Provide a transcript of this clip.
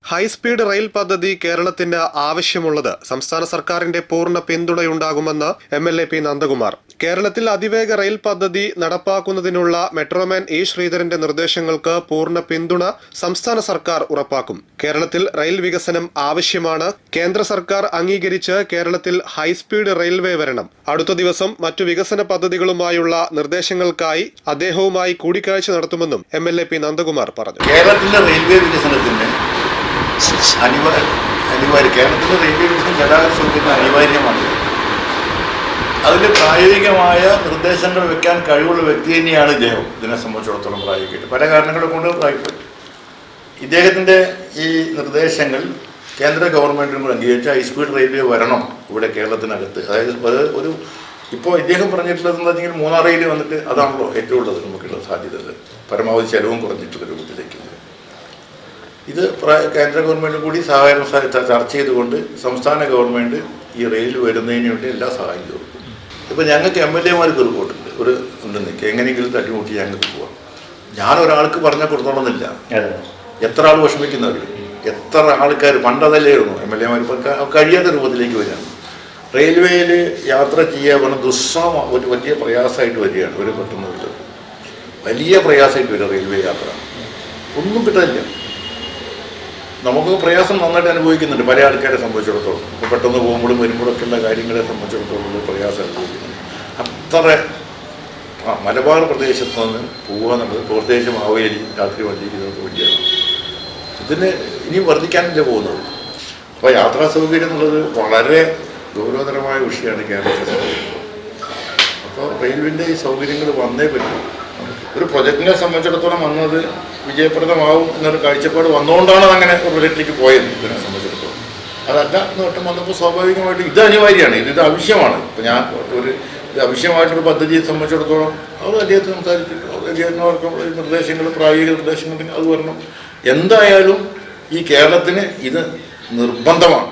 High speed rail പദ്ധതി കേരളത്തിന് ആവശ്യമുള്ളത് സംസ്ഥാന സർക്കാരിന്റെ പൂർണ്ണ പിന്തുണയുണ്ടാകുമെന്ന് എംഎൽഎ പി നന്ദകുമാർ. കേരളത്തിൽ അതിവേഗ റെയിൽ പദ്ധതി നടപ്പാക്കുന്നതിനുള്ള മെട്രോമാൻ ഇ ശ്രീധരന്റെ നിർദ്ദേശങ്ങൾക്ക് പൂർണ്ണ പിന്തുണ സംസ്ഥാന സർക്കാർ ഉറപ്പാക്കും. കേരളത്തിൽ റെയിൽ വികസനം ആവശ്യമാണ്. കേന്ദ്ര സർക്കാർ അംഗീകരിച്ച് കേരളത്തിൽ ഹൈസ്പീഡ് റെയിൽവേ വരണം. അടുത്ത ദിവസം മറ്റു വികസന പദ്ധതികളുമായുള്ള നിർദ്ദേശങ്ങൾക്കായി അദ്ദേഹവുമായി കൂടിക്കാഴ്ച നടത്തുമെന്നും എംഎൽഎ പി നന്ദകുമാർ പറഞ്ഞു. കേരളത്തിലെ റെയിൽവേ വികസനത്തിന് കേരളത്തിലെ റെയിൽവേ വികസനം ഗതാഗത സൗകര്യത്തിന് അനിവാര്യമാണ്. അതിൽ പ്രായോഗികമായ നിർദ്ദേശങ്ങൾ വെക്കാൻ കഴിവുള്ള വ്യക്തി തന്നെയാണ് ഇദ്ദേഹം. ഇതിനെ സംബന്ധിച്ചിടത്തോളം പ്രായോഗികമായിട്ട് പല കാരണങ്ങളെ കൊണ്ട് പ്രായോഗിക്കും. ഇദ്ദേഹത്തിൻ്റെ ഈ നിർദ്ദേശങ്ങൾ കേന്ദ്ര ഗവൺമെൻറ്റിനും കൂടെ അംഗീകരിച്ച ഹൈസ്പീഡ് റെയിൽവേ വരണം ഇവിടെ കേരളത്തിനകത്ത്. അതായത് ഒരു ഇപ്പോൾ ഇദ്ദേഹം പറഞ്ഞിട്ടുള്ളത് എന്താ വെച്ചെങ്കിൽ മൂന്നാർ റെയിൽ വന്നിട്ട് അതാണല്ലോ ഏറ്റവും ഉള്ളത് നമുക്കുള്ള സാധ്യതകൾ, പരമാവധി ചെലവും കുറഞ്ഞിട്ടുള്ള രൂപത്തിലേക്ക്. ഇത് കേന്ദ്ര ഗവൺമെൻറ് കൂടി സഹകരണം ചർച്ച ചെയ്തുകൊണ്ട് സംസ്ഥാന ഗവൺമെൻറ് ഈ റെയിൽ വരുന്നതിന് വേണ്ടി എല്ലാ സഹായം കൊടുക്കും. ഇപ്പോൾ ഞങ്ങൾക്ക് എംഎൽഎമാർക്ക് റിപ്പോർട്ടുണ്ട്, ഒരു ഉണ്ടെന്നൊക്കെ എങ്ങനെയെങ്കിലും തട്ടിമുട്ടി ഞങ്ങൾക്ക് പോവാം. ഞാനൊരാൾക്ക് പറഞ്ഞാൽ കൊടുത്തോളന്നില്ല. എത്ര ആൾ വിഷമിക്കുന്നവർ, എത്ര ആൾക്കാർ പണ്ടതല്ലേ ആയിരുന്നു എംഎൽഎമാർ ഇപ്പോൾ കഴിയാത്ത രൂപത്തിലേക്ക് വരികയാണ്. റെയിൽവേയിൽ യാത്ര ചെയ്യാൻ ഒരു വലിയ പ്രയാസമായിട്ട് വരികയാണ്. ഒരു പെട്ടെന്ന് വലിയ പ്രയാസമായിട്ട് വരിക റെയിൽവേ യാത്ര. ഒന്നും കിട്ടാനില്ല. നമുക്ക് പ്രയാസം നന്നായിട്ട് അനുഭവിക്കുന്നുണ്ട് പല ആൾക്കാരെ സംബന്ധിച്ചിടത്തോളം. ഇപ്പോൾ പെട്ടെന്ന് പോകുമ്പോഴും വരുമ്പോഴൊക്കെ ഉള്ള കാര്യങ്ങളെ സംബന്ധിച്ചിടത്തോളം പ്രയാസം അനുഭവിക്കുന്നുണ്ട്. അത്ര മലബാർ പ്രദേശത്ത് നിന്ന് പോകുക എന്നുള്ളത് പ്രത്യേകിച്ചും മാവേലി രാത്രി വണ്ടിയിൽ ഇതൊക്കെ വേണ്ടിയാണ്. ഇതിന് ഇനിയും വർദ്ധിക്കാനല്ലേ പോകുന്നത്. അപ്പോൾ യാത്രാ സൗകര്യം എന്നുള്ളത് വളരെ ഗൗരവതരമായ വിഷയമാണ് കേരളത്തെ സംബന്ധിച്ചിടത്തോളം. അപ്പോൾ റെയിൽവേൻ്റെ ഈ സൗകര്യങ്ങൾ വന്നേ പറ്റും. ഒരു പ്രൊജക്റ്റിനെ സംബന്ധിച്ചിടത്തോളം വന്നത് വിജയപ്രദമാവും എന്നൊരു കാഴ്ചപ്പാട് വന്നുകൊണ്ടാണ് അങ്ങനെ ഒരു പ്രൊജക്റ്റിലേക്ക് പോയത്. ഇതിനെ സംബന്ധിച്ചിടത്തോളം അതല്ല നേട്ടം വന്നപ്പോൾ സ്വാഭാവികമായിട്ടും ഇത് അനിവാര്യമാണ്, ഇത് ആവശ്യമാണ്. ഇപ്പോൾ ഞാൻ ഇത് ആവശ്യമായിട്ടൊരു പദ്ധതിയെ സംബന്ധിച്ചിടത്തോളം അത് അദ്ദേഹത്തെ സംസാരിച്ചിട്ട് അദ്ദേഹത്തിനവർക്ക് നിർദ്ദേശങ്ങൾ, പ്രായോഗിക നിർദ്ദേശങ്ങൾ അത് വരണം. എന്തായാലും ഈ കേരളത്തിന് ഇത് നിർബന്ധമാണ്.